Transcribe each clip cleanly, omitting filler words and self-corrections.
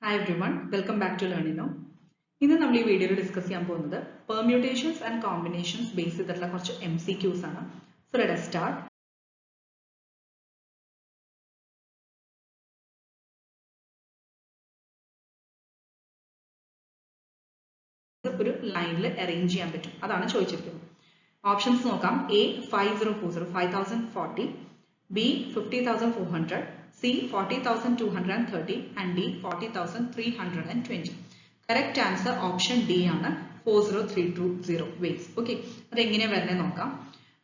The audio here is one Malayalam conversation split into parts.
Hi everyone, welcome back to Learnino. ഇന്ന് നമ്മൾ ഈ വീഡിയോയിൽ ഡിസ്കസ് ചെയ്യാൻ പോകുന്നത് പെർമ്യൂട്ടേഷൻസ് ആൻഡ് കോമ്പിനേഷൻസ് ബേസ് ചെയ്തിട്ടുള്ള കുറച്ച് MCQs ആണ്. So let us start. ഒരു ലൈനിൽ അറേഞ്ച് ചെയ്യാൻ പറ്റും, അതാണ് ചോദിച്ചിരിക്കുന്നത്. ഓപ്ഷൻസ് നോക്കാം. A 5040 5040, B 50,400, C 40,230 and D 40,320. Correct answer option D ആണ് 40320 ways. Okay, അതെങ്ങനെയാ വരുന്നത് നോക്കാം.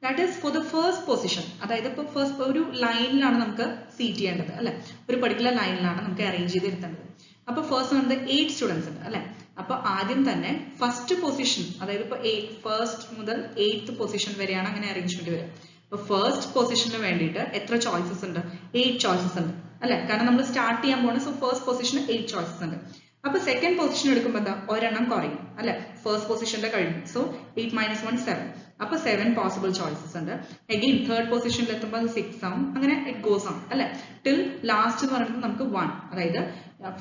That is for the first position. അതായത് ഇപ്പോൾ ഫസ്റ്റ് ഒരു ലൈനിലാണ് നമുക്ക് സീറ്റ് ചെയ്യേണ്ടത് അല്ലെ, ഒരു പർട്ടിക്കുലർ ലൈനിലാണ് നമുക്ക് അറേഞ്ച് ചെയ്തിരുത്തേണ്ടത്. അപ്പൊ ഫസ്റ്റ് വന്നത് 8 സ്റ്റുഡൻസ് ഉണ്ട് അല്ലെ. അപ്പൊ ആദ്യം തന്നെ ഫസ്റ്റ് പൊസിഷൻ, അതായത് ഇപ്പൊ ഫസ്റ്റ് മുതൽ 8th പൊസിഷൻ വരെയാണ് അങ്ങനെ അറേഞ്ച്മെന്റ് വരിക. അപ്പൊ ഫസ്റ്റ് പൊസിഷന് വേണ്ടിയിട്ട് എത്ര ചോയ്സസ് ഉണ്ട്? 8 ചോയ്സസ് ഉണ്ട് അല്ലെ, കാരണം നമ്മൾ സ്റ്റാർട്ട് ചെയ്യാൻ പോകണം. സോ ഫസ്റ്റ് പൊസിഷന് 8 ചോയ്സസ് ഉണ്ട്. അപ്പൊ സെക്കൻഡ് പൊസിഷൻ എടുക്കുമ്പോൾ എന്താ, ഒരെണ്ണം കുറയും അല്ലെ, ഫസ്റ്റ് പൊസിഷന്റെ കഴിഞ്ഞു. സോ 8 - 1 7. അപ്പൊ 7 പോസിബിൾ ചോയ്സസ് ഉണ്ട്. അഗെയിൻ തേർഡ് പൊസിഷനിൽ എത്തുമ്പോൾ 6 ആവും, അങ്ങനെ ഇറ്റ് ഗോസ് ഓൺ അല്ലെ, ടിൽ ലാസ്റ്റ് എന്ന് പറയുന്നത് നമുക്ക് 1. അതായത്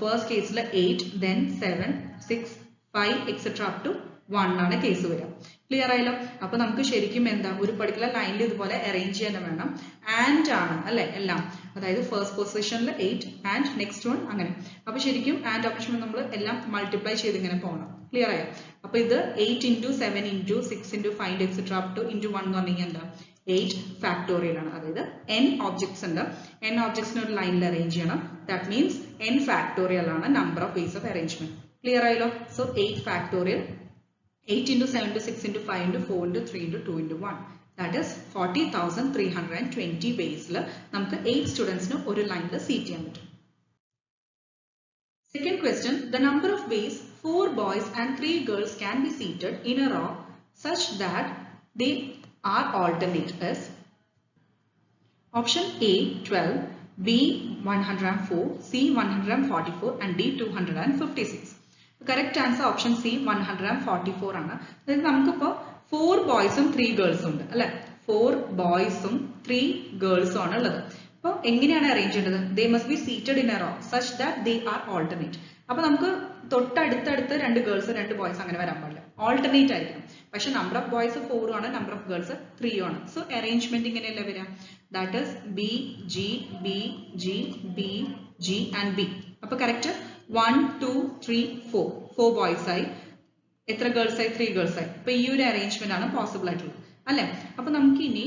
ഫസ്റ്റ് കേസിൽ 8, then 7, 6, 5 എക്സെട്ര അപ് ടു 1 ആണ് കേസ് വരിക. ക്ലിയർ ആയല്ലോ. അപ്പൊ നമുക്ക് ശരിക്കും എന്താ, ഒരു പർട്ടിക്കുലർ ലൈനിൽ ഇതുപോലെ അറേഞ്ച് ചെയ്യാൻ വേണം. ആൻഡ് ആണ് അല്ലെ എല്ലാം, അതായത് ഫസ്റ്റ് പൊസിഷനിൽ 8 ആൻഡ് നെക്സ്റ്റ് വൺ അങ്ങനെ. അപ്പൊ ശരിക്കും ആൻഡ് ഓപ്പറേഷൻ നമ്മൾ എല്ലാം മൾട്ടിപ്ലൈ ചെയ്ത് ഇങ്ങനെ പോകണം. ക്ലിയർ ആയോ? അപ്പൊ ഇത് 8 × 7 × 6 × 5 എക്സെട്ര അപ് ടു × 1 എന്ന് പറഞ്ഞാൽ എന്താ, 8 ഫാക്ടോറിയൽ ആണ്. അതായത് n ഓബ്ജക്ട്സ് ഉണ്ട്, n ഓബ്ജക്ട്സിനെ ഒരു ലൈനിൽ അറേഞ്ച് ചെയ്യണം. ദാറ്റ് മീൻസ് n ഫാക്ടോറിയൽ ആണ് number of ways of arrangement. Clear ആയല്ലോ. So 8 factorial, 8 × 7 × 6 × 5 × 4 × 3 × 2 × 1. That is 40,320 ways നമുക്ക് 8 സ്റ്റുഡൻസിന് ഒരു ലൈനിൽ സീറ്റ് ചെയ്യാൻ പറ്റും. Second question, the number of ways 4 boys and 3 girls can be seated in a row such that they are alternate is option A 12, B 104, C 144 and D 256. Correct answer option C 144 ആണ്. അതായത് നമുക്കിപ്പോ 4 ബോയ്സും 3 ഗേൾസും ഉണ്ട് അല്ലെ, 4 ബോയ്സും 3 ഗേൾസും ആണ് ഉള്ളത്. അപ്പൊ എങ്ങനെയാണ് അറേഞ്ച് ചെയ്യേണ്ടത്? They must be seated in a row such that they are alternate. അപ്പൊ നമുക്ക് തൊട്ടടുത്തടുത്ത് 2 ഗേൾസ് 2 ബോയ്സ് അങ്ങനെ വരാൻ പാടില്ല, ഓൾട്ടർനേറ്റ് ആയിരിക്കണം. പക്ഷെ നമ്പർ ഓഫ് ബോയ്സ് 4 ആണ്, നമ്പർ ഓഫ് ഗേൾസ് 3 ആണ്. സോ അറേഞ്ച്മെന്റ് ഇങ്ങനെയല്ല വരിക. That is B G B G B G and B. അപ്പൊ കറക്റ്റ് 1 2 3 4 4 ബോയ്സ് ആയി, എത്ര ഗേൾസ് ആയി? 3 ഗേൾസ് ആയി. അപ്പൊ ഈ ഒരു അറേഞ്ച്മെന്റ് ആണ് പോസിബിൾ ആയിട്ടുള്ളത് അല്ലെ. അപ്പൊ നമുക്ക് ഇനി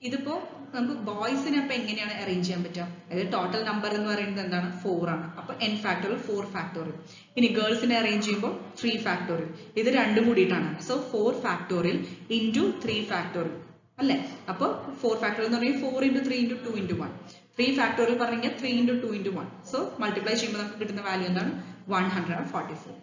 ഇതിപ്പോ നമുക്ക് ബോയ്സിനെ അപ്പൊ എങ്ങനെയാണ് അറേഞ്ച് ചെയ്യാൻ പറ്റുക? അതായത് ടോട്ടൽ നമ്പർ എന്ന് പറയുന്നത് എന്താണ്? 4 ആണ്. അപ്പൊ n ഫാക്ടോറിയൽ 4 ഫാക്ടോറിയൽ. ഇനി ഗേൾസിനെ അറേഞ്ച് ചെയ്യുമ്പോൾ 3 ഫാക്ടോറിയൽ. ഇത് രണ്ടും കൂടിയിട്ടാണ്. സോ 4 ഫാക്ടോറിയൽ ഇൻറ്റു 3 ഫാക്ടോറിയൽ അല്ലെ. അപ്പൊ 4 ഫാക്ടോറിയൽ എന്ന് പറഞ്ഞാൽ 4 × 3 × 2 × 1. 3 ഫാക്ടോറിയൽ പറഞ്ഞാൽ 3 × 2 × 1. സോ മൾട്ടിപ്ലൈ ചെയ്യുമ്പോൾ നമുക്ക് കിട്ടുന്ന വാല്യൂ എന്താണ്? 144.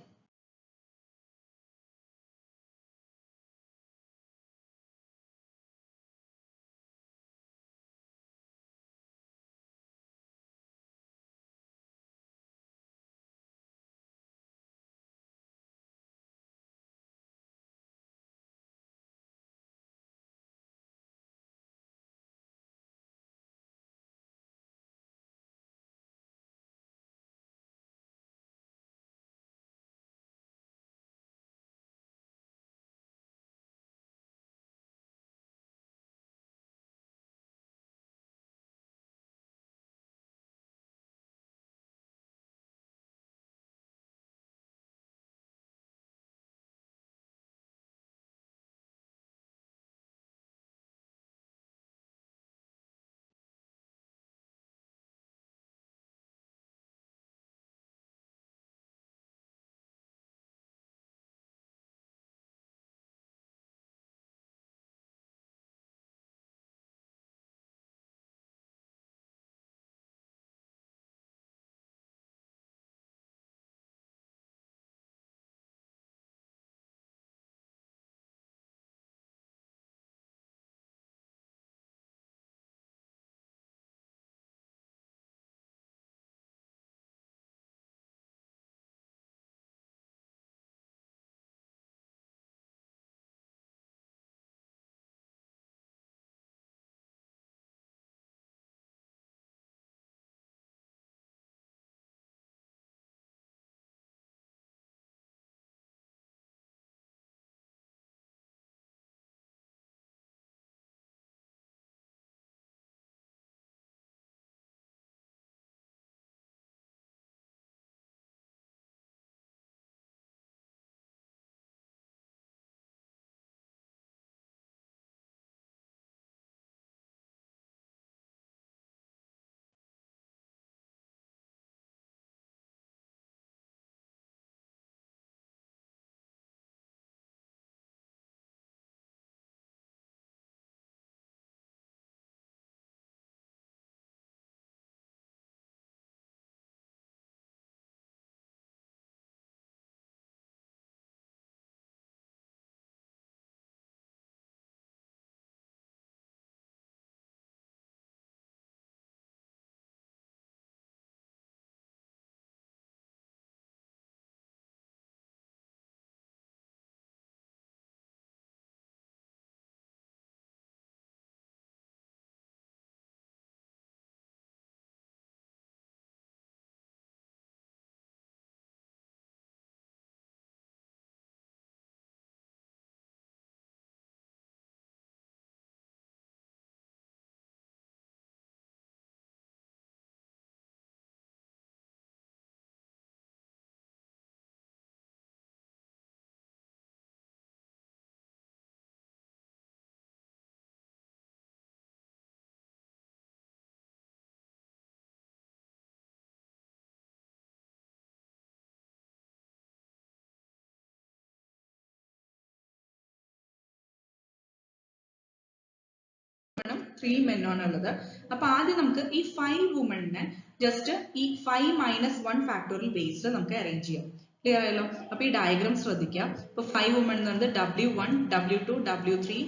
3 men ആണുള്ളത്. അപ്പൊ ആദ്യം നമുക്ക് ഈ 5 വുമണിനെ ജസ്റ്റ് ഈ 5 മൈനസ് 1 ഫാക്ടോറിയൽ ബേസ്ഡ് നമുക്ക് അറേഞ്ച് ചെയ്യാം. ക്ലിയർ ആയല്ലോ? അപ്പൊ ഈ ഡയഗ്രാം ശ്രദ്ധിക്കുക. ഇപ്പൊ 5 വുമൺ എന്ന് പറയുന്നത് W1, W2, W3,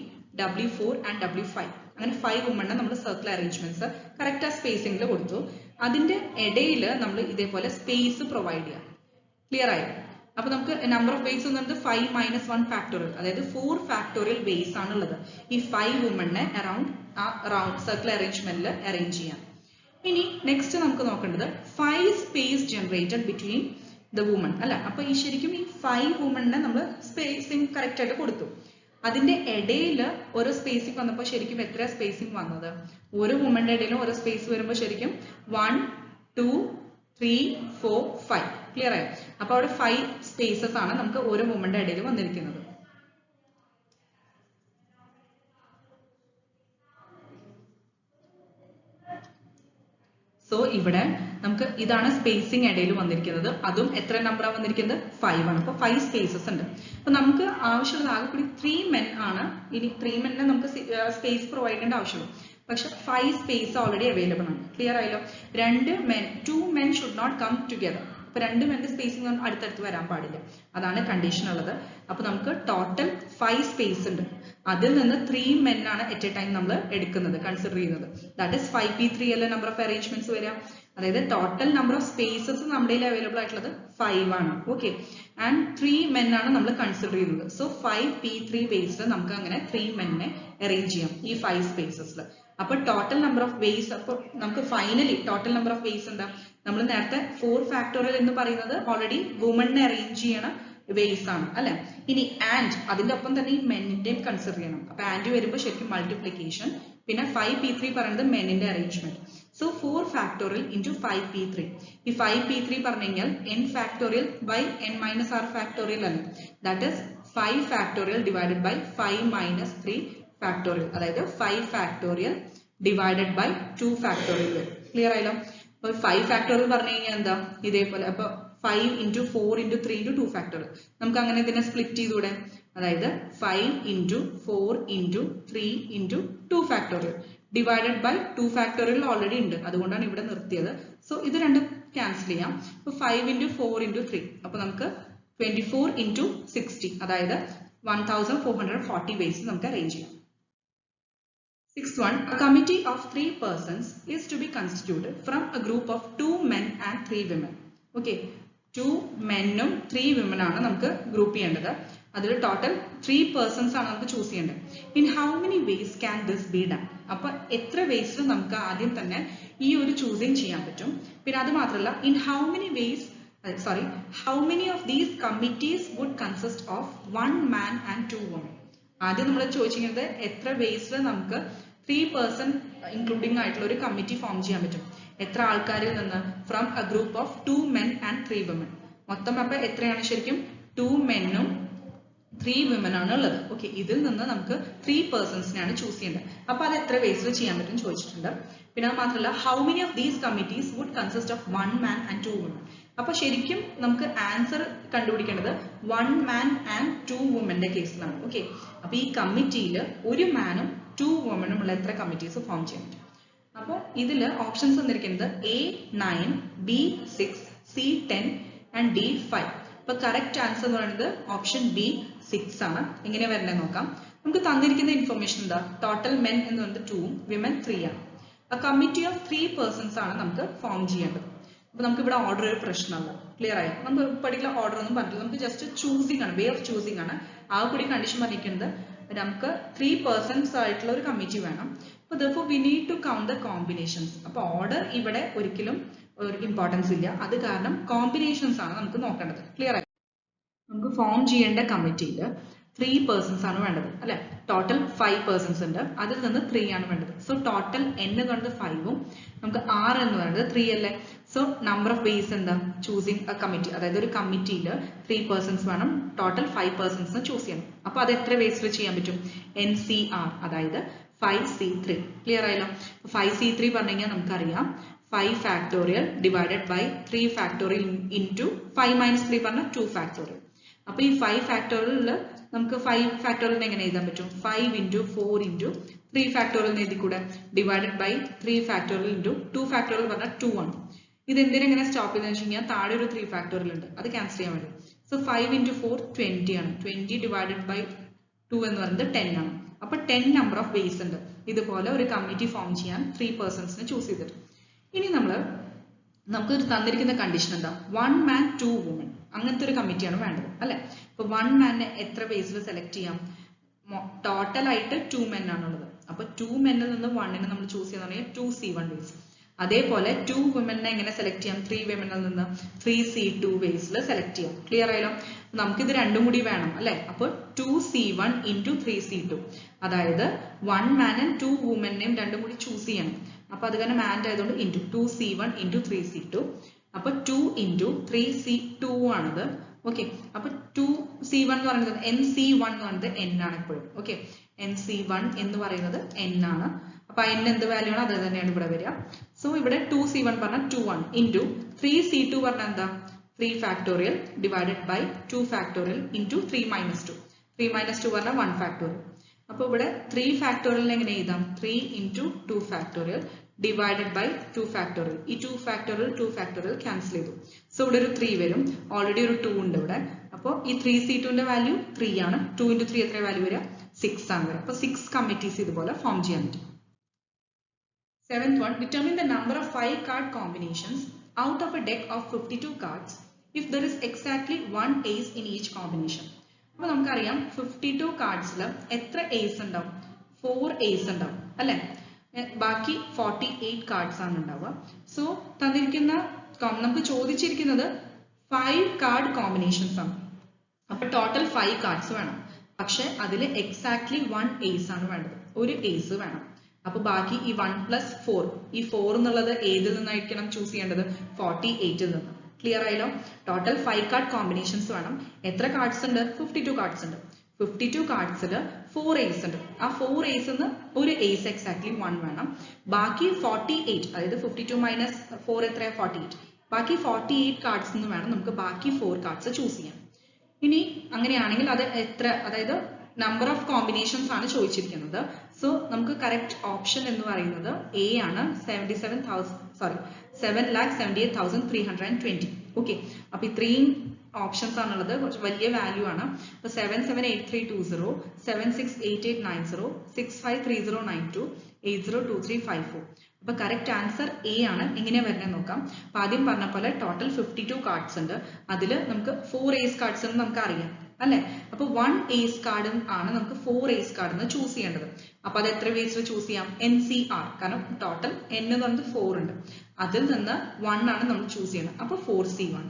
W4 and W5 അങ്ങനെ 5 വുമണിനെ നമ്മൾ സർക്കിൾ അറേഞ്ച്മെന്റ്സ് കറക്റ്റ് ആ സ്പേസിംഗിൽ കൊടുത്തു. അതിന്റെ ഇടയിൽ നമ്മൾ ഇതേപോലെ സ്പേസ് പ്രൊവൈഡ് ചെയ്യാം. ക്ലിയർ ആയോ? അപ്പൊ നമുക്ക് നമ്പർ ഓഫ് ബേസ് എന്ന് പറയുന്നത് 5 മൈനസ് 1 ഫാക്ടോറിയൽ, അതായത് 4 ഫാക്ടോറിയൽ ബേസ് ആണുള്ളത്. ഈ 5 വുമണിനെ അറൌണ്ട് സർക്കിൾ അറേഞ്ച്മെന്റിൽ അറേഞ്ച് ചെയ്യാം. ഇനി നെക്സ്റ്റ് നമുക്ക് നോക്കേണ്ടത് 5 space generated between the woman അല്ല. അപ്പൊ ഈ ശരിക്കും ഈ 5 വുമണിനെ നമ്മൾ സ്പേസിംഗ് കറക്റ്റ് ആയിട്ട് കൊടുത്തു. അതിന്റെ ഇടയിൽ ഓരോ സ്പേസിംഗ് വന്നപ്പോൾ ശരിക്കും എത്ര സ്പേസിംഗ് വന്നത്? ഓരോ വുമന്റെ ഇടയിലും ഓരോ സ്പേസ് വരുമ്പോൾ ശരിക്കും 1, 2, 3, 4, 5. ക്ലിയർ ആയോ? അപ്പൊ അവിടെ 5 സ്പേസസ് ആണ് നമുക്ക് ഓരോ വുമന്റെ ഇടയിൽ വന്നിരിക്കുന്നത്. സോ ഇവിടെ നമുക്ക് ഇതാണ് സ്പേസിംഗ് ഇടയിൽ വന്നിരിക്കുന്നത്. അതും എത്ര നമ്പറാണ് വന്നിരിക്കുന്നത്? 5 ആണ്. അപ്പൊ 5 സ്പേസസ് ഉണ്ട്. അപ്പൊ നമുക്ക് ആവശ്യമുള്ള ആകെ കൂടി 3 men ആണ്. ഇനി 3 men നമുക്ക് സ്പേസ് പ്രൊവൈഡ് ചെയ്യേണ്ട ആവശ്യമുള്ളൂ. പക്ഷെ 5 സ്പേസ് ഓൾറെഡി അവൈലബിൾ ആണ്. ക്ലിയർ ആയല്ലോ? 2 men should not come together. അപ്പൊ 2 മെന്റെ സ്പേസിംഗ് അടുത്തടുത്ത് വരാൻ പാടില്ല. അതാണ് കണ്ടീഷൻ ഉള്ളത്. അപ്പൊ നമുക്ക് ടോട്ടൽ 5 സ്പേസ് ഉണ്ട്. അതിൽ നിന്ന് 3 men ആണ് അറ്റ് എ ടൈം നമ്മൾ എടുക്കുന്നത്, കൺസിഡർ ചെയ്യുന്നത്. ദാറ്റ് ഇസ് 5p3 അല്ല നമ്പർ ഓഫ് അറേഞ്ച്മെന്റ്സ് വരിക. അതായത് ടോട്ടൽ നമ്പർ ഓഫ് സ്പേസസ് നമ്മുടെ അവൈലബിൾ ആയിട്ടുള്ളത് 5 ആണ്. ഓക്കെ, ആൻഡ് 3 men ആണ് നമ്മൾ കൺസിഡർ ചെയ്യുന്നത്. സോ 5p3 ബേസ്ഡ് നമുക്ക് അങ്ങനെ 3 men അറേഞ്ച് ചെയ്യാം ഈ 5 സ്പേസസിൽ. അപ്പൊ ടോട്ടൽ നമ്പർ ഓഫ് വേസ്, അപ്പൊ നമുക്ക് finally total number of vase എന്താ? നമ്മൾ നേരത്തെ 4 ഫാക്ടോറിയൽ എന്ന് പറയുന്നത് ഓൾറെഡി വുമണിനെ അറേഞ്ച് ചെയ്യണ വേസ് ആണ് അല്ലെ. ഇനി ആൻഡ് അതിന്റെ ഒപ്പം തന്നെ ഈ മെന്നിന്റെയും കൺസിഡർ ചെയ്യണം. അപ്പൊ ആൻഡ് വരുമ്പോൾ ശരിക്കും മൾട്ടിപ്ലിക്കേഷൻ, പിന്നെ 5p3 പറയുന്നത് മെന്നിന്റെ arrangement. So 4 factorial into 5p3. ഈ 5p3 പറഞ്ഞു കഴിഞ്ഞാൽ n factorial by n minus r factorial അല്ല. That is 5 factorial divided by 5 minus 3 factorial, അതായത് 5 ഫാക്ടോറിയൽ ഡിവൈഡഡ് ബൈ 2 ഫാക്ടോറിയൽ വരും. ക്ലിയർ ആയല്ലോ? അപ്പൊ 5 ഫാക്ടോറിയൽ പറഞ്ഞു കഴിഞ്ഞാൽ എന്താ? ഇതേപോലെ അപ്പൊ 5 into 4 into 3 into 2 ഫാക്ടോറിയൽ. നമുക്ക് അങ്ങനെ ഇതിനെ സ്പ്ലിറ്റ് ചെയ്തൂടെ? അതായത് 5 into 4 into 3 into 2 factorial divided by 2 factorial already ഉണ്ട്, അതുകൊണ്ടാണ് ഇവിടെ നിർത്തിയത്. സോ ഇത് രണ്ടും ക്യാൻസൽ ചെയ്യാം. അപ്പൊ 5 into 4 into 3, അപ്പൊ നമുക്ക് 24 into 60, അതായത് 1440 വേസ് നമുക്ക് അറേഞ്ച് ചെയ്യാം. 6th one, a committee of 3 persons is to be constituted from a group of 2 men and 3 women. Okay, 2 മെന്നും 3 women ആണ് നമുക്ക് ഗ്രൂപ്പ് ചെയ്യേണ്ടത്. അതിൽ ടോട്ടൽ 3 persons ആണ് നമുക്ക് ചൂസ് ചെയ്യേണ്ടത്. In how many vase can this be done? അപ്പൊ എത്ര വേസിൽ നമുക്ക് ആദ്യം തന്നെ ഈ ഒരു ചൂസിങ് ചെയ്യാൻ പറ്റും? പിന്നെ അത് മാത്രമല്ല, in how many vase how many of these committees would consist of 1 man and 2 women? ആദ്യം നമ്മൾ ചോദിച്ചിരിക്കുന്നത് എത്ര വേസിൽ നമുക്ക് 3 person ഇൻക്ലൂഡിംഗ് ആയിട്ടുള്ള ഒരു കമ്മിറ്റി ഫോം ചെയ്യാൻ പറ്റും? എത്ര ആൾക്കാരിൽ നിന്ന്? From A group of 2 men and 3 women. മൊത്തം അപ്പൊ എത്രയാണ് ശരിക്കും? 2 മെന്നും 3 women ആണ് ഉള്ളത്. ഓക്കെ, ഇതിൽ നിന്ന് നമുക്ക് 3 പേഴ്സൺസിനെയാണ് ചൂസ് ചെയ്യേണ്ടത്. അപ്പൊ അത് എത്ര വേസിൽ ചെയ്യാൻ പറ്റും ചോദിച്ചിട്ടുണ്ട്. പിന്നെ അത് മാത്രമല്ല, how many of these committees would consist of 1 man and 2 women? അപ്പൊ ശരിക്കും നമുക്ക് ആൻസർ കണ്ടുപിടിക്കേണ്ടത് 1 man and 2 womenന്റെ കേസിലാണ്. ഓക്കെ, അപ്പൊ ഈ കമ്മിറ്റിയിൽ 1 മാനും 2 womenനും ഉള്ള എത്ര കമ്മിറ്റീസ് ഫോം ചെയ്യാൻ പറ്റും? അപ്പൊ ഇതില് ഓപ്ഷൻസ് തന്നിരിക്കുന്നത് A9, B6, C10 and D5. അപ്പൊ കറക്റ്റ് ആൻസർ എന്ന് പറയുന്നത് ഓപ്ഷൻ B6 ആണ്. എങ്ങനെ വരണേ നോക്കാം. നമുക്ക് തന്നിരിക്കുന്ന ഇൻഫർമേഷൻ എന്താ? ടോട്ടൽ മെൻ എന്ന് പറയുന്നത് 2, വിമൻ 3 ആണ്. A committee of 3 persons ആണ് നമുക്ക് ഫോം ചെയ്യേണ്ടത്. അപ്പൊ നമുക്ക് ഇവിടെ ഓർഡർ ഒരു പ്രശ്നമല്ല. ക്ലിയർ ആയി? നമുക്ക് പർട്ടിക്കുലർ ഓർഡർ ഒന്നും പറഞ്ഞില്ല. നമുക്ക് ജസ്റ്റ് ചൂസിംഗ് ആണ്, വേ ഓഫ് ചൂസിംഗ് ആണ്. ആ കൂടി കണ്ടീഷൻ പറഞ്ഞിരിക്കുന്നത് നമുക്ക് 3 persons ആയിട്ടുള്ള ഒരു കമ്മിറ്റി വേണം. അപ്പൊ therefore we need to count the combinations. അപ്പൊ ഓർഡർ ഇവിടെ ഒരിക്കലും ഒരു ഇമ്പോർട്ടൻസ് ഇല്ല. അത് കാരണം കോമ്പിനേഷൻസ് ആണ് നമുക്ക് നോക്കേണ്ടത്. ക്ലിയർ ആയി? നമുക്ക് ഫോം ചെയ്യേണ്ട കമ്മിറ്റിയിൽ 3 persons ആണ് വേണ്ടത് അല്ലെ. ടോട്ടൽ 5 persons ഉണ്ട്, അതിൽ നിന്ന് 3 ആണ് വേണ്ടത്. സോ ടോട്ടൽ n എന്ന് പറയുന്നത് 5ഉം നമുക്ക് r എന്ന് പറയുന്നത് 3 അല്ലേ. സോ നമ്പർ ഓഫ് വേസ് എന്താ? ചൂസിങ് എ കമ്മിറ്റി, അതായത് ഒരു കമ്മിറ്റിയിൽ 3 persons വേണം, ടോട്ടൽ 5 persons ചൂസ് ചെയ്യണം. അപ്പൊ അത് എത്ര വേസിൽ ചെയ്യാൻ പറ്റും? NCR, അതായത് 5C3. ക്ലിയർ ആയല്ലോ? 5C3 പറഞ്ഞു കഴിഞ്ഞാൽ നമുക്കറിയാം 5 factorial divided by 3 factorial into 5 minus 3 പറഞ്ഞ 2 ഫാക്ടോറിയൽ. അപ്പൊ ഈ 5 ഫാക്ടോറിയൽ നമുക്ക് 5 ഫാക്ടോറിയൽ എങ്ങനെ എഴുതാൻ പറ്റും? 5 into 4 into 3 ഫാക്ടോറിയൽ എന്ന് എഴുതി കൂടെ divided by 3 factorial into 2 factorial പറഞ്ഞാൽ 2 ആണ്. ഇത് എന്തിനെങ്ങനെ സ്റ്റോപ്പ് ചെയ്തെന്ന് വെച്ച് കഴിഞ്ഞാൽ താഴെ ഒരു 3 ഫാക്ടോറിയൽ ഉണ്ട്, അത് ക്യാൻസൽ ചെയ്യാൻ വേണ്ടി. സോ 5 ഇൻറ്റു 4 20 ആണ്. 20 ഡിവൈഡഡ് ബൈ 2 എന്ന് പറയുന്നത് 10 ആണ്. അപ്പൊ 10 നമ്പർ ഓഫ് വേസ് ഉണ്ട് ഇതുപോലെ ഒരു കമ്മിറ്റി ഫോം ചെയ്യാൻ 3 പേഴ്സൺസിനെ ചൂസ് ചെയ്തിട്ട്. ഇനി നമുക്ക് തന്നിരിക്കുന്ന കണ്ടീഷൻ എന്താ, 1 man 2 women അങ്ങനത്തെ ഒരു കമ്മിറ്റിയാണ് വേണ്ടത് അല്ലെ. ഇപ്പൊ 1 man എത്ര വേസിൽ സെലക്ട് ചെയ്യാം, ടോട്ടൽ ആയിട്ട് 2 men ആണുള്ളത്. അപ്പൊ 2 men നിന്ന് 1 നമ്മൾ ചൂസ് ചെയ്യുന്ന 2C1 വേസ്. അതേപോലെ 2 women എങ്ങനെ സെലക്ട് ചെയ്യാം, 3 women നിന്ന് 3C2 വേസിൽ സെലക്ട് ചെയ്യാം. ക്ലിയർ ആയല്ലോ. നമുക്കിത് രണ്ടും കൂടി വേണം അല്ലെ. അപ്പോൾ 2C1 ഇൻറ്റു 3C2, അതായത് 1 man 2 women രണ്ടും കൂടി ചൂസ് ചെയ്യണം. അപ്പൊ അത് കാരണം ആൻഡ് ആയതുകൊണ്ട് ഇൻറ്റു 2C1 ഇൻറ്റു 3C2. അപ്പൊ 2 ഇൻറ്റു 3C2 ആണത്. ഓക്കെ, അപ്പൊ 2C1 എന്ന് പറയുന്നത് NC1 എന്ന് പറയുന്നത് N ആണ് എപ്പോഴും. ഓക്കെ, NC1 എന്ന് പറയുന്നത് N ആണ്. അപ്പൊ N എന്ത് വാല്യൂ ആണ് അത് തന്നെയാണ് ഇവിടെ വരിക. സോ ഇവിടെ 2C1 പറഞ്ഞാൽ 2 ആണ് ഇൻറ്റു 3C2 പറഞ്ഞാൽ എന്താ 3 factorial divided by 2 factorial into 3 minus 2. 3 minus 2 പറഞ്ഞാൽ 1 ഫാക്ടോറിയൽ. അപ്പൊ ഇവിടെ 3 ഫാക്ടോറിയൽ എങ്ങനെ എഴുതാം, 3 into 2 factorial divided by 2 factorial. ഈ 2 ഫാക്ടോറിയൽ ക്യാൻസൽ ചെയ്തു. സോ ഇവിടെ ഒരു 3 വരും, ഓൾറെഡി ഒരു 2 ഉണ്ട് ഇവിടെ. അപ്പോൾ ഈ 3C2ന്റെ വാല്യൂ 3 ആണ്. 2 ഇൻറ്റു 3 എത്ര വാല്യൂ വരിക, 6 ആണ് വരിക. അപ്പൊ 6 കമ്മിറ്റീസ് ഇതുപോലെ ഫോം ചെയ്യാൻ പറ്റും. 7th one, determine the number of 5 card combinations out of a deck of 52 cards if there is exactly 1 ace in each combination. അപ്പോൾ നമുക്കറിയാം 52 കാർഡ്സിൽ എത്ര ഏസ് ഉണ്ടാവും, 4 ഏസ് ഉണ്ടാവും അല്ലെ. ബാക്കി 48 കാർഡ്സ് ആണ് ഉണ്ടാവുക. സോ തന്നിരിക്കുന്ന നമുക്ക് ചോദിച്ചിരിക്കുന്നത് 5 കാർഡ് കോമ്പിനേഷൻസ് ആണ്. അപ്പൊ ടോട്ടൽ 5 കാർഡ്സ് വേണം. പക്ഷെ അതിൽ എക്സാക്ട്ലി 1 ഏസ് ആണ് വേണ്ടത്, ഒരു ഏസ് വേണം. അപ്പൊ ബാക്കി ഈ 1 പ്ലസ് 4, ഈ 4 എന്നുള്ളത് ഏതിൽ നിന്നായിരിക്കണം ചൂസ് ചെയ്യേണ്ടത്, 48ൽ നിന്ന്. ക്ലിയർ ആയല്ലോ. ടോട്ടൽ 5 കാർഡ് കോമ്പിനേഷൻസ് വേണം. എത്ര കാർഡ്സ് ഉണ്ട്, 52 കാർഡ്സ് ഉണ്ട്. 52 കാർഡ്സിൽ 4 ഏസ് ഉണ്ട്. ആ 4 ഏസ് ഒരു ഏസ് എക്സാക്ട്ലി 1 വേണം. ബാക്കി 48, അതായത് 52 മൈനസ് 4 എത്രയാ, 48. ബാക്കി 48 കാർഡ്സ് നിന്ന് വേണം നമുക്ക് ബാക്കി 4 കാർഡ്സ് ചൂസ് ചെയ്യാൻ. ഇനി അങ്ങനെയാണെങ്കിൽ അത് എത്ര, അതായത് നമ്പർ ഓഫ് കോമ്പിനേഷൻസ് ആണ് ചോദിച്ചിരിക്കുന്നത്. സോ നമുക്ക് കറക്റ്റ് ഓപ്ഷൻ എന്ന് പറയുന്നത് എ ആണ്, 7,78,320. ഓക്കെ, അപ്പൊ ഇത്രയും ഓപ്ഷൻസ് ആണുള്ളത്. കുറച്ച് വലിയ വാല്യൂ ആണ്. അപ്പൊ 778320, 768890, 653092, 802354. അപ്പൊ കറക്റ്റ് ആൻസർ എ ആണ്. എങ്ങനെയാ വരുന്നത് നോക്കാം. അപ്പൊ ആദ്യം പറഞ്ഞ പോലെ ടോട്ടൽ 52 കാർഡ്സ് ഉണ്ട്. അതിൽ നമുക്ക് 4 ഏസ് കാർഡ്സ് എന്ന് നമുക്ക് അറിയാം അല്ലെ. അപ്പൊ 1 ഏസ് കാർഡും ആണ് നമുക്ക് 4 ഏസ് കാർഡ് ചൂസ് ചെയ്യേണ്ടത്. അപ്പൊ അത് എത്ര വേസിൽ ചൂസ് ചെയ്യാം, NCR, കാരണം ടോട്ടൽ N എന്ന് പറഞ്ഞത് 4 ഉണ്ട്. അതിൽ നിന്ന് 1 ആണ് നമ്മൾ ചൂസ് ചെയ്യുന്നത്. അപ്പൊ 4C1.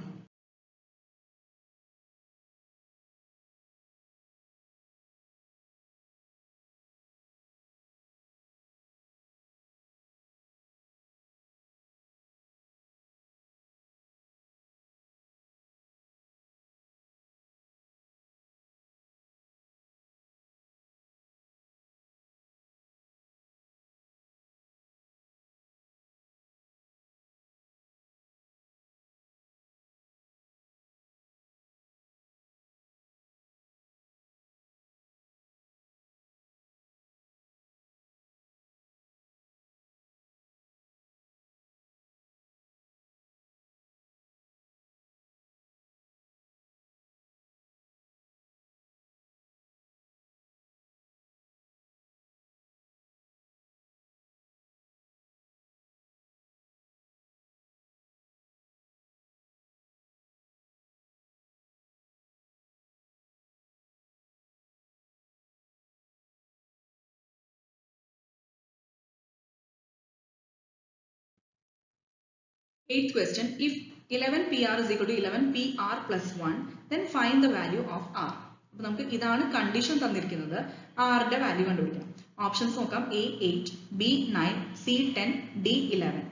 Eighth question, if 11PR is equal to 11PR plus 1, then find the value of R. അപ്പോൾ നമുക്ക് ഇതാണ് കണ്ടീഷൻ തന്നിരിക്കുന്നത്. ആറിന്റെ വാല്യൂ കണ്ടുപിടിക്കാം. ഓപ്ഷൻസ് നോക്കാം. A8, B9, C10, D11.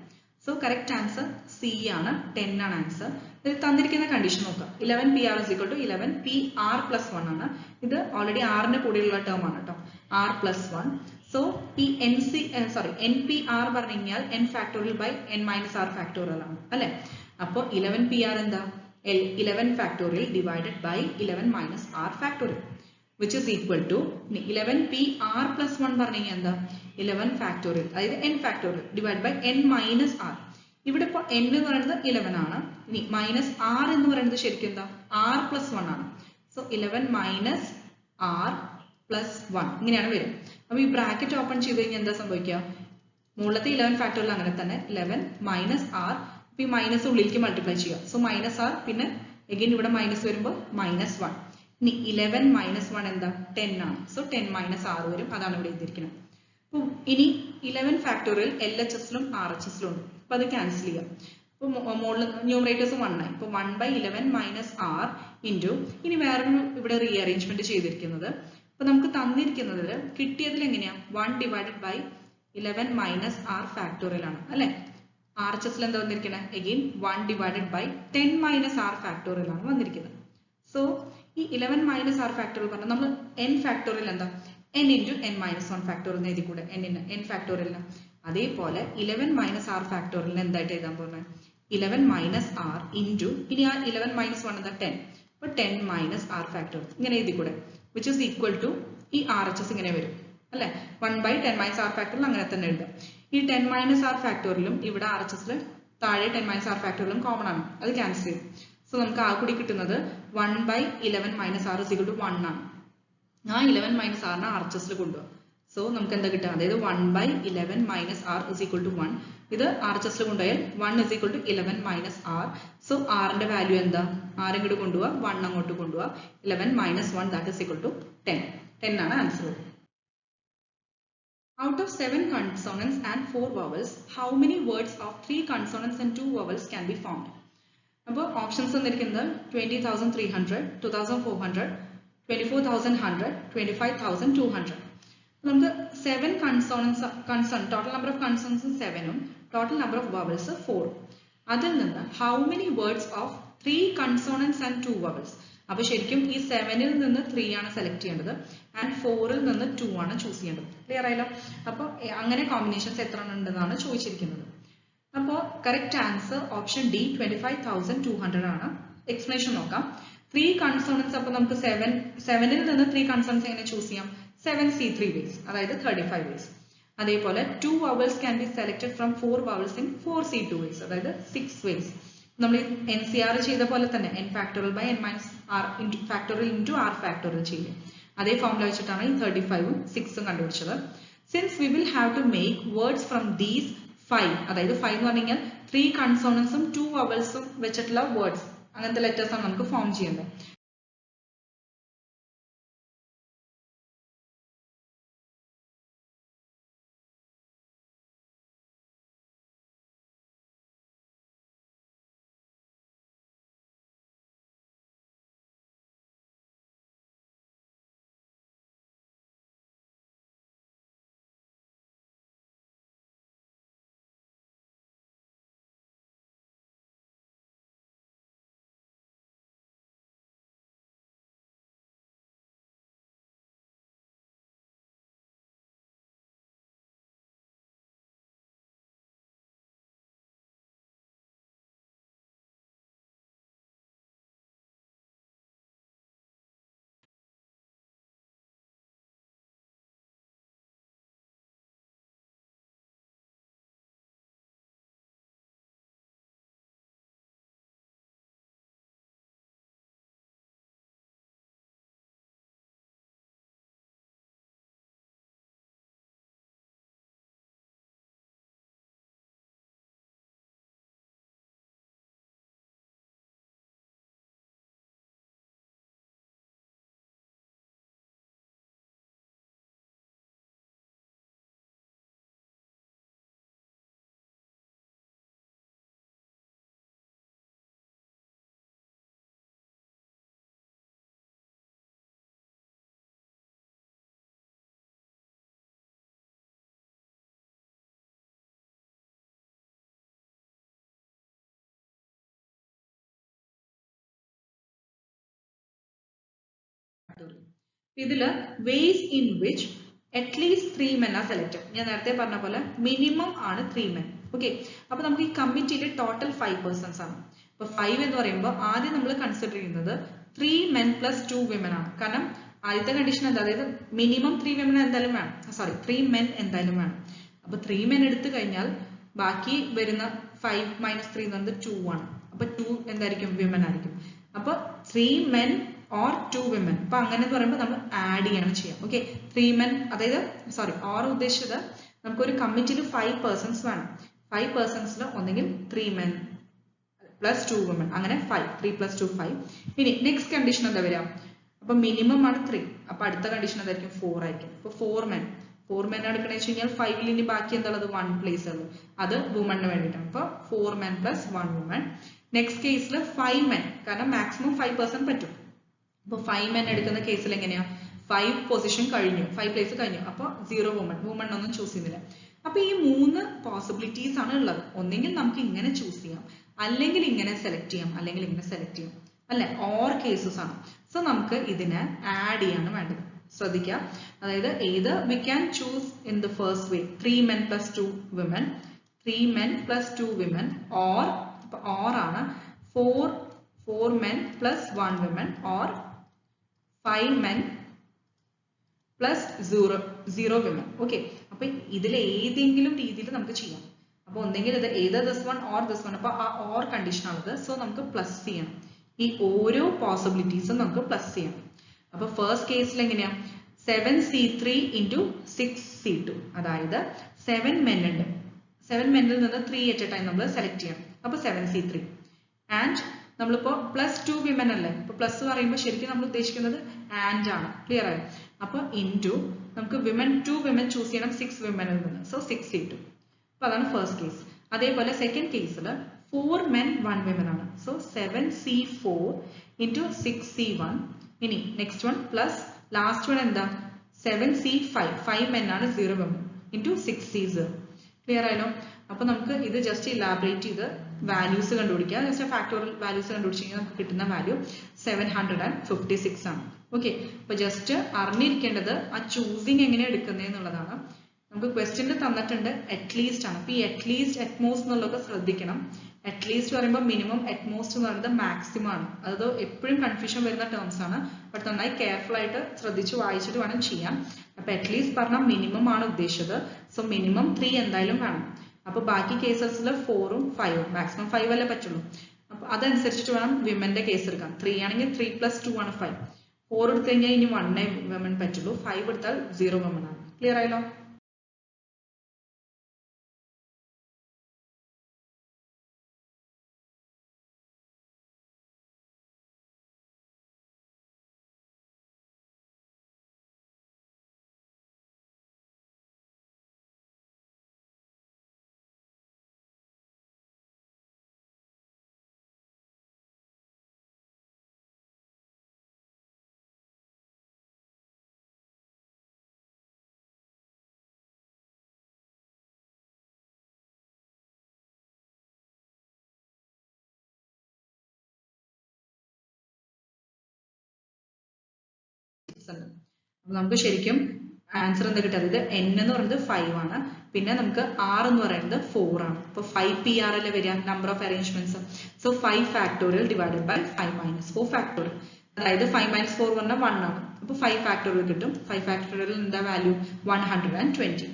So correct answer C ആണ്, 10 ആണ് ആൻസർ. ഇതിൽ തന്നിരിക്കുന്ന കണ്ടീഷൻ നോക്കാം. 11PR is equal to 11PR plus 1 ആണ്. ഇത് ഓൾറെഡി ആറിന്റെ കൂടെയുള്ള ടേം ആണ് കേട്ടോ, R plus 1. സോ ഈ NPR പറഞ്ഞു കഴിഞ്ഞാൽ n factorial by n minus r factorial ആണ് അല്ലെ. അപ്പോൾ 11PR എന്താ, 11 factorial divided by 11 minus r factorial. which is equal to 11pr plus 1 പറഞ്ഞു കഴിഞ്ഞാൽ എന്താ 11 ഫാക്ടോറിയൽ അതായത് n factorial divide by n minus R. ഇവിടെ ഇപ്പോൾ n എന്ന് പറയുന്നത് 11 ആണ്. ഇനി മൈനസ് ആർ എന്ന് പറയുന്നത് ശരിക്കും എന്താ r പ്ലസ് 1 ആണ്. സോ 11 മൈനസ് ആർ പ്ലസ് 1 ഇങ്ങനെയാണ് വരും. അപ്പോൾ ഈ ബ്രാക്കറ്റ് ഓപ്പൺ ചെയ്ത് കഴിഞ്ഞാൽ എന്താ സംഭവിക്കുക? മുകളിലത്തെ 11 ഫാക്ടോറിയൽ അങ്ങനെ തന്നെ 11 മൈനസ് ആർ. അപ്പോൾ ഈ മൈനസ് ഉള്ളിലേക്ക് മൾട്ടിപ്ലൈ ചെയ്യുക. സോ മൈനസ് ആർ പിന്നെ അഗൈൻ ഇവിടെ മൈനസ് വരുമ്പോൾ മൈനസ് 1. ഇനി 11 മൈനസ് 1 എന്താ 10 ആണ്. സോ 10 മൈനസ് 6 വരും. അതാണ് ഇവിടെ എഴുതിയിരിക്കുന്നത്. അപ്പോൾ ഇനി 11 ഫാക്ടോറിയൽ LHSലും RHSലും ഉണ്ട്. അപ്പോൾ അത് ക്യാൻസൽ ചെയ്യാം. അപ്പോൾ മുകളിൽ ന്യൂമറേറ്റേഴ്സ് 1 ആയി. ഇപ്പോൾ 1/11 മൈനസ് ആർ ഇൻറ്റു ഇനി വേറൊരു ഇവിടെ റീഅറേഞ്ച്മെന്റ് ചെയ്തിരിക്കുന്നത്. അപ്പോൾ നമുക്ക് തന്നിരിക്കുന്നതിൽ കിട്ടിയതിൽ എങ്ങനെയാണ് 1 divided by 11 minus R factorial ആണ് അല്ലേ. RHSൽ എന്താ വന്നിരിക്കുന്നത്? Again 1 divided by 10 minus R factorial ആണ് വന്നിരിക്കുന്നത്. സോ ഈ 11 മൈനസ് ആർ ഫാക്ടോറിയൽ പറഞ്ഞാൽ നമ്മൾ n ഫാക്ടോറിയൽ എന്താ n into n minus 1 factorial എന്ന് എഴുതി കൂടെ n ഫാക്ടോറിയലിന്. അതേപോലെ 11 മൈനസ് ആർ ഫാക്ടോറിയലിന് എന്തായിട്ട് എഴുതാൻ പോകുന്നത്? 11 മൈനസ് ആർ ഇൻറ്റു ഇനി ആ 11 മൈനസ് 1 എന്താ 10. അപ്പോൾ 10 മൈനസ് ആർ ഫാക്ടോറിയൽ ഇങ്ങനെ എഴുതി കൂടെ വിച്ച് ഇസ് ഈക്വൽ ടു ഈ RHS ഇങ്ങനെ വരും അല്ലെ. 1/10 മൈനസ് ആർ ഫാക്ടോറിയൽ അങ്ങനെ തന്നെ എഴുതാം. ഈ 10 മൈനസ് ആർ ഫാക്ടോറിയലും ഇവിടെ RHSൽ താഴെ 10 മൈനസ് ആർ ഫാക്ടോറിയലും കോമൺ ആണ്. അത് ക്യാൻസൽ ചെയ്യും. സോ നമുക്ക് ആ കൂടി കിട്ടുന്നത് 1/11 minus R is equal to 1 ആണ്. ആ 11 മൈനസ് ആറിനെ RHSൽ കൊണ്ടുപോകും. സോ നമുക്ക് എന്താ കിട്ടുക? അതായത് 1/11 minus R is equal to 1. ഇത് RHSൽ കൊണ്ടുപോയാൽ 1 is equal to 11 minus R. So ആറിന്റെ വാല്യൂ എന്താ? ആർ ഇങ്ങോട്ട് കൊണ്ടുപോവാ 1 അങ്ങോട്ട് കൊണ്ടുപോവാ 11 minus 1 that is equal to 10. 10 ആണ് answer. Out of 7 consonants and 4 vowels, how many words of 3 consonants and 2 vowels can be formed? അപ്പോൾ ഓപ്ഷൻസ് തന്നിരിക്കുന്നത് 20,300, 2,400, 24,100, 25,200. നമുക്ക് 7 consonants total number of consonants 7ഉം ടോട്ടൽ നമ്പർ ഓഫ് വവൽസ് 4. അതിൽ നിന്ന് how many words of 3 consonants and 2 vowels? അപ്പോൾ ശരിക്കും ഈ 7ൽ നിന്ന് 3 ആണ് സെലക്ട് ചെയ്യേണ്ടത് ആൻഡ് 4ൽ നിന്ന് 2 ആണ് ചൂസ് ചെയ്യേണ്ടത്. ക്ലിയർ ആയല്ലോ? അപ്പോൾ അങ്ങനെ കോമ്പിനേഷൻസ് എത്ര ഉണ്ടെന്നാണ് ചോദിച്ചിരിക്കുന്നത്. അപ്പോൾ കറക്റ്റ് ആൻസർ ഓപ്ഷൻ ഡി 25,200 ആണ്. എക്സ്പ്ലനേഷൻ നോക്കാം. 3 കൺസോണൻസ് അപ്പോൾ നമുക്ക് 7ൽ നിന്ന് 3 കൺസോണൻസ് എങ്ങനെ ചൂസ് ചെയ്യാം? 7C3 ways അതായത് 35 ways. അതേപോലെ 2 vowels can be selected from 4 vowels in 4C2 ways അതായത് 6 ways. നമ്മൾ NCR ചെയ്ത പോലെ തന്നെ n factorial by n minus R factorial into R factorial ചെയ്യും. അതേ ഫോർമുല വെച്ചിട്ടാണ് ഈ 35ഉം 6ഉം കണ്ടുപിടിച്ചത്. Since we will have to make words from these 5 അതായത് 5 എന്ന് പറഞ്ഞു കഴിഞ്ഞാൽ 3 കൺസോണൻസും 2 വവൽസും വെച്ചിട്ടുള്ള വേർഡ്സ് അങ്ങനത്തെ ലെറ്റേഴ്സ് ആണ് നമുക്ക് ഫോം ചെയ്യേണ്ടത്. ഇതില് ways in which at least 3 men are selected. ഞാൻ നേരത്തെ പറഞ്ഞ പോലെ മിനിമം ആണ് 3 men. ഓക്കെ, അപ്പൊ നമുക്ക് ഈ കമ്മിറ്റിയിൽ ടോട്ടൽ 5 persons ആണ്. അപ്പൊ 5 എന്ന് പറയുമ്പോൾ ആദ്യം നമ്മൾ കൺസിഡർ ചെയ്യുന്നത് 3 men plus 2 women ആണ്. കാരണം ആദ്യത്തെ കണ്ടീഷൻ എന്താ, അതായത് മിനിമം 3 women എന്തായാലും വേണം, സോറി 3 men എന്തായാലും വേണം. അപ്പൊ 3 men എടുത്തു കഴിഞ്ഞാൽ ബാക്കി വരുന്ന 5 minus 3 എന്ന് പറയുന്നത് 2 ആണ്. അപ്പൊ 2 എന്തായിരിക്കും, വിമൻ ആയിരിക്കും. അപ്പൊ 3 men or 2 women. അപ്പൊ അങ്ങനെ എന്ന് പറയുമ്പോൾ നമ്മൾ ആഡ് ചെയ്യാണ് ചെയ്യാം. ഓക്കെ, 3 men, അതായത് സോറി ഓർ ഉദ്ദേശിച്ചത് നമുക്കൊരു കമ്മിറ്റിയിൽ 5 persons വേണം. 5 personsൽ ഒന്നെങ്കിൽ 3 men plus 2 women, അങ്ങനെ 5, 3 plus 2 5. ഇനി നെക്സ്റ്റ് കണ്ടീഷൻ എന്താ വരിക, അപ്പൊ മിനിമം ആണ് 3, അപ്പൊ അടുത്ത കണ്ടീഷൻ എന്തായിരിക്കും, 4 ആയിരിക്കും. അപ്പൊ 4 men എടുക്കണമെന്ന് വെച്ച് കഴിഞ്ഞാൽ 5ൽ ഇനി ബാക്കി എന്തുള്ളത്, 1 പ്ലേസ് ഉള്ളൂ, അത് വുമണിന് വേണ്ടിയിട്ടാണ്. അപ്പൊ 4 men plus 1 woman. നെക്സ്റ്റ് കേസിൽ 5 men, കാരണം മാക്സിമം 5 person പറ്റും. അപ്പൊ 5 men എടുക്കുന്ന കേസിൽ എങ്ങനെയാ, 5 പൊസിഷൻ കഴിഞ്ഞു, 5 പ്ലേസ് കഴിഞ്ഞു, അപ്പൊ 0 വുമൺ ഒന്നും ചൂസ് ചെയ്യുന്നില്ല. അപ്പൊ ഈ 3 പോസിബിലിറ്റീസ് ആണ് ഉള്ളത്. ഒന്നെങ്കിൽ നമുക്ക് ഇങ്ങനെ ചൂസ് ചെയ്യാം, അല്ലെങ്കിൽ ഇങ്ങനെ സെലക്ട് ചെയ്യാം, അല്ലെങ്കിൽ ഇങ്ങനെ സെലക്ട് ചെയ്യാം, അല്ലെ, ഓർ കേസസ് ആണ്. സോ നമുക്ക് ഇതിനെ ആഡ് ചെയ്യാണ് വേണ്ടത്. ശ്രദ്ധിക്കുക, അതായത് ഏത് we can choose in the first way 3 men plus 2 women, 3 men plus 2 women, or ആണ് 4 men plus 1 woman, or 5 men plus 0 women. Okay, അപ്പൊ ഇതിൽ ഏതെങ്കിലും രീതിയിൽ നമുക്ക് ചെയ്യാം. അപ്പൊ ഒന്നെങ്കിൽ ഇത് either this one or this one, അപ്പൊ ആ ഓർ കണ്ടീഷൻ ആണത്. സോ നമുക്ക് പ്ലസ് ചെയ്യണം, ഈ ഓരോ പോസിബിലിറ്റീസും നമുക്ക് പ്ലസ് ചെയ്യണം. അപ്പൊ ഫസ്റ്റ് കേസിൽ എങ്ങനെയാ, 7c3 into 6c2, അതായത് 7 men ഉണ്ട്, 7 menൽ നിന്ന് 3 at a time നമ്മൾ സെലക്ട് ചെയ്യണം. അപ്പൊ 7c3 ആൻഡ് നമ്മളിപ്പോ പ്ലസ് 2 വിമൻ അല്ലേ, ഇപ്പൊ പ്ലസ് പറയുമ്പോൾ ശരിക്കും നമ്മൾ ഉദ്ദേശിക്കുന്നത് ആൻഡ് ആണ്. ക്ലിയർ ആയോ? അപ്പൊ ഇൻറ്റു നമുക്ക് വിമൻ 2 വിമൻ ചൂസ് ചെയ്യണം 6 വിമനിൽ നിന്ന്. So 6c2. അപ്പൊ അതാണ് ഫസ്റ്റ് കേസ്. അതേപോലെ സെക്കൻഡ് കേസിൽ 4 men 1 women ആണ്. So 7c4 into 6c1. ഇനി next one plus last one എന്താ, 7c5, 5 men ആണ് 0 women into 6c0. ക്ലിയർ ആയല്ലോ? അപ്പൊ നമുക്ക് ഇത് ജസ്റ്റ് ഇലാബറേറ്റ് ചെയ്ത് വാല്യൂസ് കണ്ടുപിടിക്കുക. ജസ്റ്റ് ഫാക്ടോറിയൽ വാല്യൂസ് കണ്ടുപിടിച്ച് കഴിഞ്ഞാൽ നമുക്ക് കിട്ടുന്ന വാല്യൂ 756 ആണ്. ഓക്കെ, അപ്പൊ ജസ്റ്റ് അറിഞ്ഞിരിക്കേണ്ടത് ആ ചൂസിങ് എങ്ങനെ എടുക്കുന്നത് എന്നുള്ളതാണ്. നമുക്ക് ക്വസ്റ്റ്യനിൽ തന്നിട്ടുണ്ട് അറ്റ്ലീസ്റ്റ് ആണ്. അപ്പൊ ഈ അറ്റ്ലീസ്റ്റ്, അറ്റ്മോസ്റ്റ് എന്നുള്ളതൊക്കെ ശ്രദ്ധിക്കണം. അറ്റ്ലീസ്റ്റ് പറയുമ്പോൾ മിനിമം, അറ്റ്മോസ്റ്റ് എന്ന് പറയുന്നത് മാക്സിമം ആണ്. അത് എപ്പോഴും കൺഫ്യൂഷൻ വരുന്ന ടേംസ് ആണ്. ബട്ട് നന്നായി കെയർഫുൾ ആയിട്ട് ശ്രദ്ധിച്ച് വായിച്ചിട്ട് വേണം ചെയ്യാൻ. അപ്പൊ അറ്റ്ലീസ്റ്റ് പറഞ്ഞാൽ മിനിമം ആണ് ഉദ്ദേശിച്ചത്. സോ മിനിമം 3 എന്തായാലും വേണം. അപ്പൊ ബാക്കി കേസസിൽ 4ഉം 5ഉം, മാക്സിമം 5 അല്ലേ പറ്റുള്ളൂ. അപ്പൊ അതനുസരിച്ചിട്ട് വേണം വിമന്റെ കേസ് എടുക്കാൻ. 3 ആണെങ്കിൽ 3 plus 2 ആണ് 5. 4 എടുത്തു കഴിഞ്ഞാൽ ഇനി 1 വിമൻ പറ്റുള്ളൂ. 5 എടുത്താൽ 0 വിമൻ ആണ്. ക്ലിയർ ആയല്ലോ? നമുക്ക് ശരിക്കും ആൻസർ എന്താ കിട്ടുക, അതായത് n എന്ന് പറയുന്നത് 5 ആണ്, പിന്നെ നമുക്ക് r എന്ന് പറയുന്നത് 4 ആണ്. അപ്പൊ 5pr അല്ലേ വരിക, number of arrangements. So 5 factorial divided by 5 minus 4 factorial, അതായത് 5 minus 4 പറഞ്ഞാൽ 1 ആണ്. അപ്പൊ 5 ഫാക്ടോറിയൽ കിട്ടും. 5 ഫാക്ടോറിയൽ എന്താ value, 120.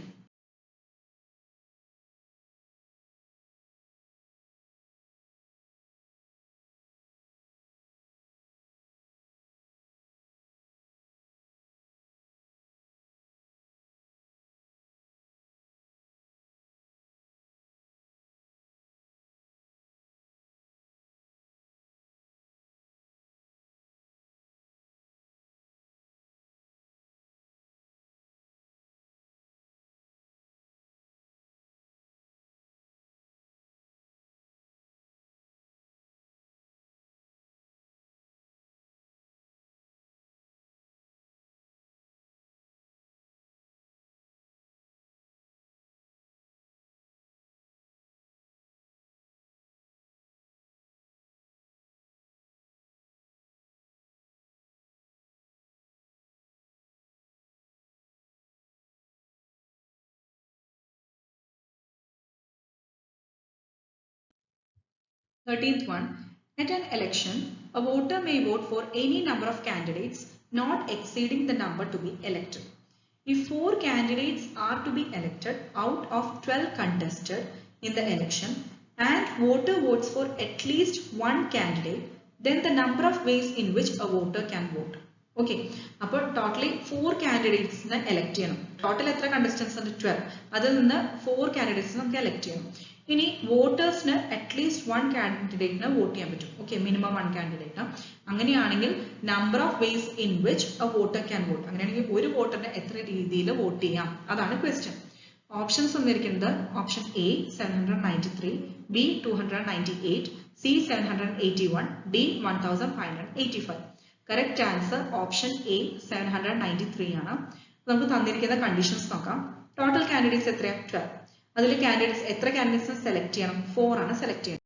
Thirteenth one, at an election, a voter may vote for any number of candidates not exceeding the number to be elected. If 4 candidates are to be elected out of 12 contested in the election and voter votes for at least one candidate, then the number of ways in which a voter can vote. Okay, അപ്പോൾ ടോട്ടലി 4 കാൻഡിഡേറ്റ്സിനെ എലക്ട് ചെയ്യണം. ടോട്ടൽ എത്ര കണ്ടസ്റ്റൻസ് ഉണ്ട്? 12. അതിൽ നിന്ന് 4 കാൻഡിഡേറ്റ്സിനെ നമുക്ക് എലക്ട് ചെയ്യണം. ഇനി വോട്ടേഴ്സിന് അറ്റ്ലീസ്റ്റ് 1 കാൻഡിഡേറ്റിന് വോട്ട് ചെയ്യാൻ പറ്റും. Okay, minimum 1 candidate. അങ്ങനെയാണെങ്കിൽ number of ways in which a voter can vote, അങ്ങനെയാണെങ്കിൽ ഒരു വോട്ടറിന് എത്ര രീതിയിൽ വോട്ട് ചെയ്യാം, അതാണ് ക്വസ്റ്റ്യൻ. ഓപ്ഷൻസ് വന്നിരിക്കുന്നത് option A 793, B 298, C 781, D 1585. Correct answer option A 793 ആണ്. നമുക്ക് തന്നിരിക്കുന്ന കണ്ടീഷൻസ് നോക്കാം. ടോട്ടൽ കാൻഡിഡേറ്റ്സ് എത്രയാണ്? 12. അതിൽ കാൻഡിഡേറ്റ്സ് എത്ര കാൻഡിഡേറ്റ്സിനെ സെലക്ട് ചെയ്യണം? 4 ആണ് സെലക്ട് ചെയ്യുന്നത്.